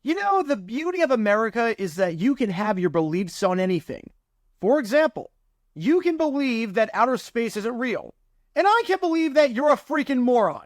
You know, the beauty of America is that you can have your beliefs on anything. For example, you can believe that outer space isn't real, and I can believe that you're a freaking moron.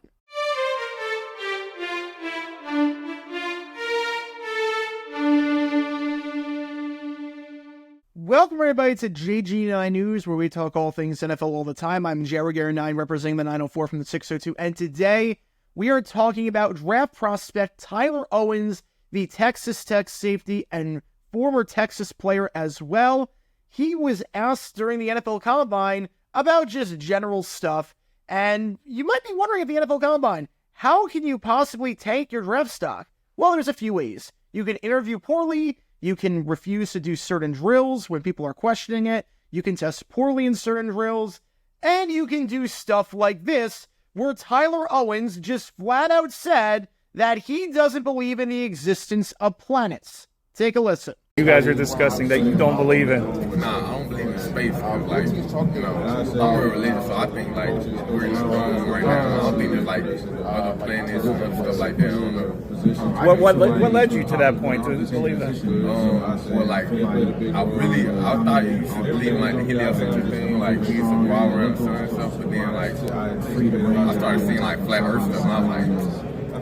Welcome everybody to JG9 News, where we talk all things NFL all the time. I'm Jerry9 representing the 904 from the 602, and today we are talking about draft prospect Tyler Owens, the Texas Tech safety and former Texas player as well. He was asked during the NFL Combine about just general stuff, and you might be wondering at the NFL Combine, how can you possibly tank your draft stock? Well, there's a few ways. You can interview poorly, you can refuse to do certain drills when people are questioning it, you can test poorly in certain drills, and you can do stuff like this, where Tyler Owens just flat out said that he doesn't believe in the existence of planets. Take a listen. You guys are discussing that you don't believe in. Nah, I don't believe in space. I'm real religious, so I think like we're in the room right now. I don't think there's like other planets and other stuff like that. I don't know. What led you to that point to believe that? Well, like I thought you should believe in like the heliocentric thing, like we used to revolve around the sun and stuff. But then like I started seeing like flat Earth stuff, and I'm like,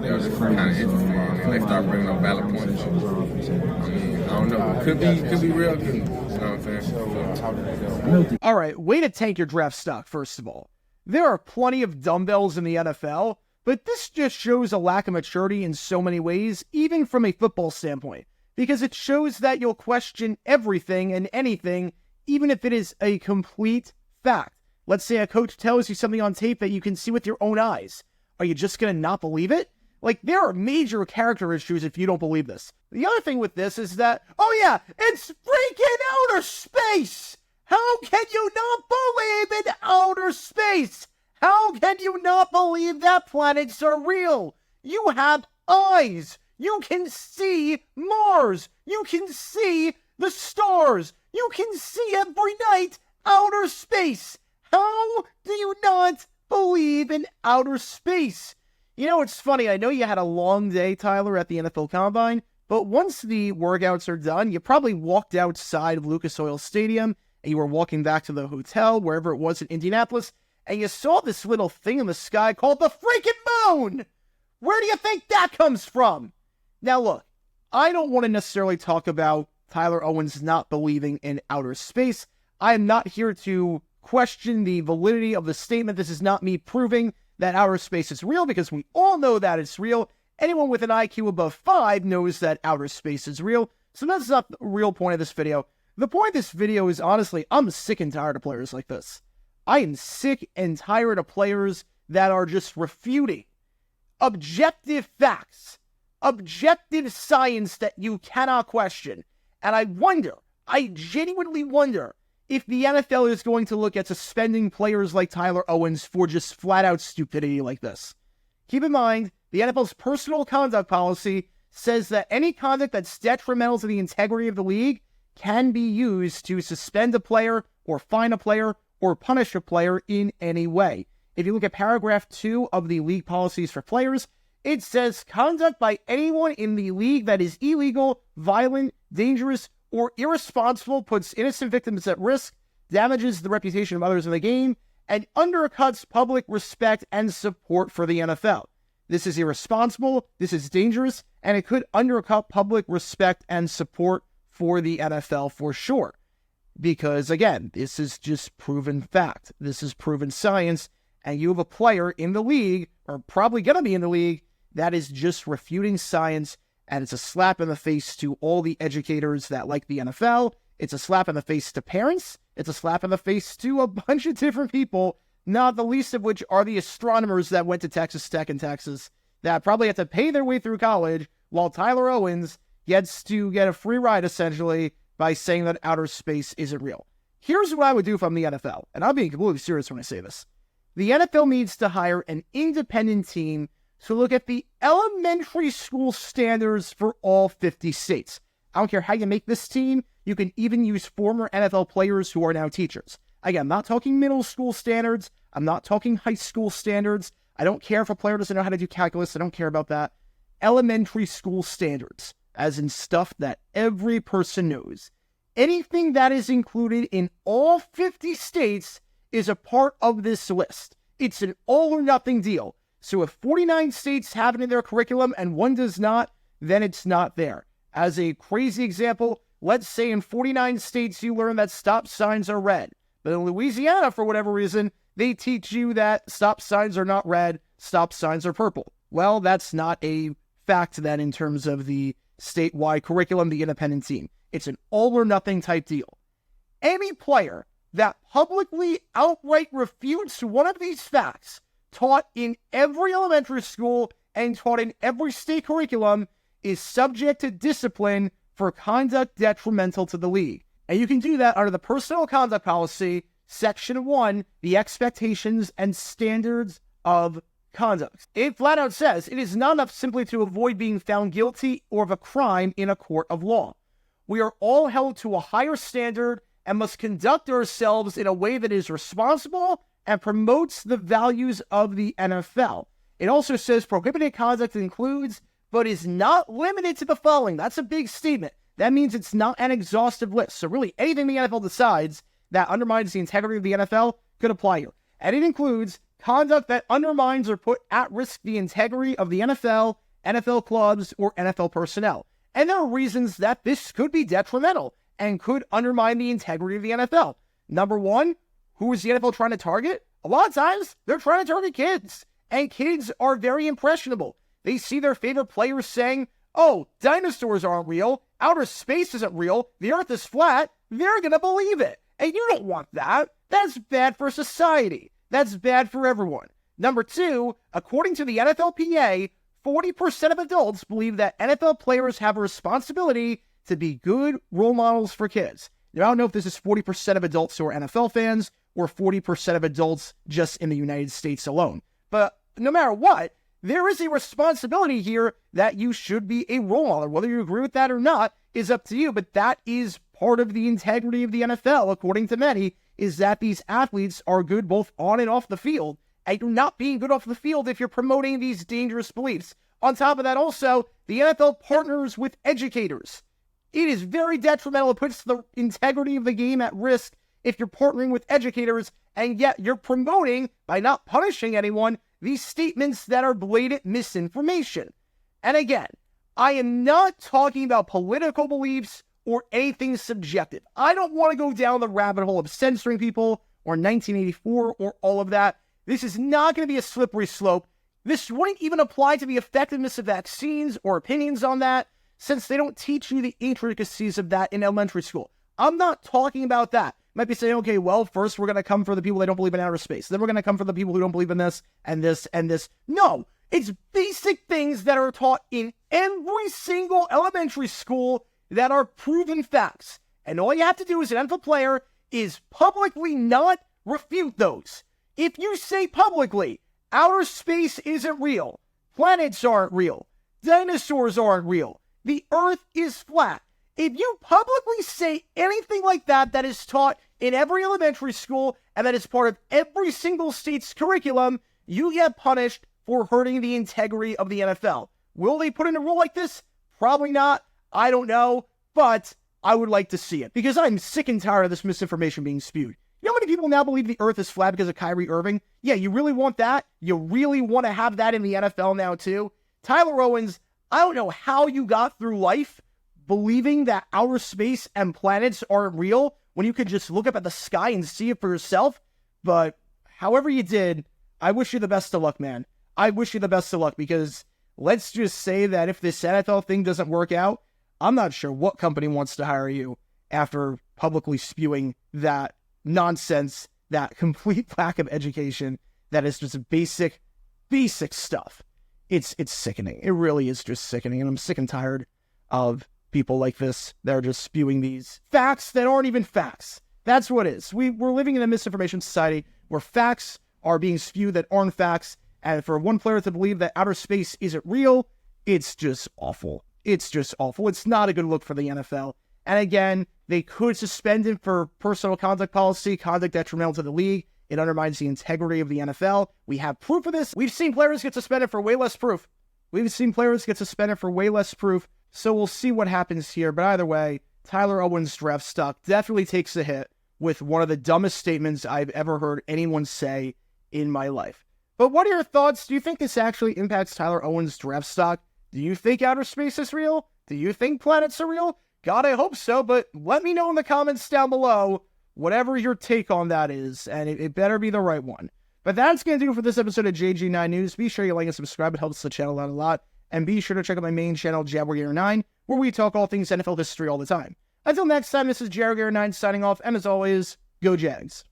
it was just kind of interesting, and they start bringing up valid points. So, I mean, I don't know. Could be real. You know what I'm saying? All right, way to tank your draft stock, first of all. There are plenty of dumbbells in the NFL, but this just shows a lack of maturity in so many ways, even from a football standpoint, because it shows that you'll question everything and anything, even if it is a complete fact. Let's say a coach tells you something on tape that you can see with your own eyes. Are you just going to not believe it? Like, there are major character issues if you don't believe this. The other thing with this is that, oh yeah, it's freaking outer space! How can you not believe in outer space? How can you not believe that planets are real? You have eyes! You can see Mars! You can see the stars! You can see every night outer space! How do you not believe in outer space? You know, it's funny, I know you had a long day, Tyler, at the NFL Combine, but once the workouts are done, you probably walked outside of Lucas Oil Stadium, and you were walking back to the hotel, wherever it was in Indianapolis, and you saw this little thing in the sky called the freaking moon! Where do you think that comes from? Now look, I don't want to necessarily talk about Tyler Owens not believing in outer space. I am not here to question the validity of the statement. This is not me proving that outer space is real, because we all know that it's real. Anyone with an IQ above 5 knows that outer space is real. So that's not the real point of this video. The point of this video is, honestly, I'm sick and tired of players like this. I am sick and tired of players that are just refuting objective facts, objective science that you cannot question. And I genuinely wonder, if the NFL is going to look at suspending players like Tyler Owens for just flat-out stupidity like this. Keep in mind, the NFL's personal conduct policy says that any conduct that's detrimental to the integrity of the league can be used to suspend a player or fine a player or punish a player in any way. If you look at paragraph 2 of the league policies for players, it says conduct by anyone in the league that is illegal, violent, dangerous, or irresponsible puts innocent victims at risk, damages the reputation of others in the game, and undercuts public respect and support for the NFL. This is irresponsible, this is dangerous, and it could undercut public respect and support for the NFL for sure. Because, again, this is just proven fact. This is proven science, and you have a player in the league, or probably going to be in the league, that is just refuting science. And it's a slap in the face to all the educators that like the NFL. It's a slap in the face to parents. It's a slap in the face to a bunch of different people, not the least of which are the astronomers that went to Texas Tech in Texas that probably had to pay their way through college, while Tyler Owens gets to get a free ride, essentially, by saying that outer space isn't real. Here's what I would do if I'm the NFL, and I'm being completely serious when I say this. The NFL needs to hire an independent team to look at the elementary school standards for all 50 states. I don't care how you make this team. You can even use former NFL players who are now teachers. Again, I'm not talking middle school standards. I'm not talking high school standards. I don't care if a player doesn't know how to do calculus. I don't care about that. Elementary school standards. as in stuff that every person knows. Anything that is included in all 50 states is a part of this list. It's an all or nothing deal. So if 49 states have it in their curriculum and one does not, then it's not there. As a crazy example, let's say in 49 states you learn that stop signs are red. But in Louisiana, for whatever reason, they teach you that stop signs are not red, stop signs are purple. Well, that's not a fact then in terms of the statewide curriculum, the independent team. It's an all or nothing type deal. Any player that publicly outright refutes one of these facts taught in every elementary school and taught in every state curriculum is subject to discipline for conduct detrimental to the league. And you can do that under the Personnel Conduct Policy, Section 1, the expectations and standards of conduct. It flat out says it is not enough simply to avoid being found guilty or of a crime in a court of law. We are all held to a higher standard and must conduct ourselves in a way that is responsible and promotes the values of the NFL. It also says prohibited conduct includes, but is not limited to the following. That's a big statement. That means it's not an exhaustive list. So really, anything the NFL decides that undermines the integrity of the NFL could apply here. And it includes conduct that undermines or put at risk the integrity of the NFL, NFL clubs, or NFL personnel. And there are reasons that this could be detrimental and could undermine the integrity of the NFL. Number one, who is the NFL trying to target? A lot of times, they're trying to target kids. And kids are very impressionable. They see their favorite players saying, oh, dinosaurs aren't real, outer space isn't real, the earth is flat, they're going to believe it. And you don't want that. That's bad for society. That's bad for everyone. Number two, according to the NFLPA, 40% of adults believe that NFL players have a responsibility to be good role models for kids. Now, I don't know if this is 40% of adults who are NFL fans or 40% of adults just in the United States alone. But no matter what, there is a responsibility here that you should be a role model. Whether you agree with that or not is up to you, but that is part of the integrity of the NFL, according to many, is that these athletes are good both on and off the field, and you're not being good off the field if you're promoting these dangerous beliefs. On top of that, also, the NFL partners with educators. It is very detrimental. It puts the integrity of the game at risk if you're partnering with educators, and yet you're promoting, by not punishing anyone, these statements that are blatant misinformation. And again, I am not talking about political beliefs or anything subjective. I don't want to go down the rabbit hole of censoring people or 1984 or all of that. This is not going to be a slippery slope. This wouldn't even apply to the effectiveness of vaccines or opinions on that, since they don't teach you the intricacies of that in elementary school. I'm not talking about that. You might be saying, okay, well, first we're going to come for the people that don't believe in outer space. Then we're going to come for the people who don't believe in this and this and this. No, it's basic things that are taught in every single elementary school that are proven facts. And all you have to do as an NFL player is publicly not refute those. If you say publicly, outer space isn't real, planets aren't real, dinosaurs aren't real, the earth is flat. If you publicly say anything like that that is taught in every elementary school and that is part of every single state's curriculum, you get punished for hurting the integrity of the NFL. Will they put in a rule like this? Probably not. I don't know, but I would like to see it because I'm sick and tired of this misinformation being spewed. You know how many people now believe the earth is flat because of Kyrie Irving? Yeah, you really want that? You really want to have that in the NFL now too? Tyler Owens, I don't know how you got through life believing that outer space and planets aren't real when you could just look up at the sky and see it for yourself. But however you did, I wish you the best of luck, man. I wish you the best of luck because let's just say that if this NFL thing doesn't work out, I'm not sure what company wants to hire you after publicly spewing that nonsense, that complete lack of education, that is just basic stuff. It's sickening. It really is just sickening. And I'm sick and tired of people like this that are just spewing these facts that aren't even facts. That's what it is. We're living in a misinformation society where facts are being spewed that aren't facts. And for one player to believe that outer space isn't real, it's just awful. It's just awful. It's not a good look for the NFL. And again, they could suspend him for personal conduct policy, conduct detrimental to the league. It undermines the integrity of the NFL. We have proof of this. We've seen players get suspended for way less proof. So we'll see what happens here. But either way, Tyler Owens' draft stock definitely takes a hit with one of the dumbest statements I've ever heard anyone say in my life. But what are your thoughts? Do you think this actually impacts Tyler Owens' draft stock? Do you think outer space is real? Do you think planets are real? God, I hope so, but let me know in the comments down below whatever your take on that is, and it better be the right one. But that's going to do it for this episode of JG9 News. Be sure you like and subscribe. It helps the channel out a lot. And be sure to check out my main channel, Jaguar9, where we talk all things NFL history all the time. Until next time, this is Jaguar9 signing off, and as always, go Jags.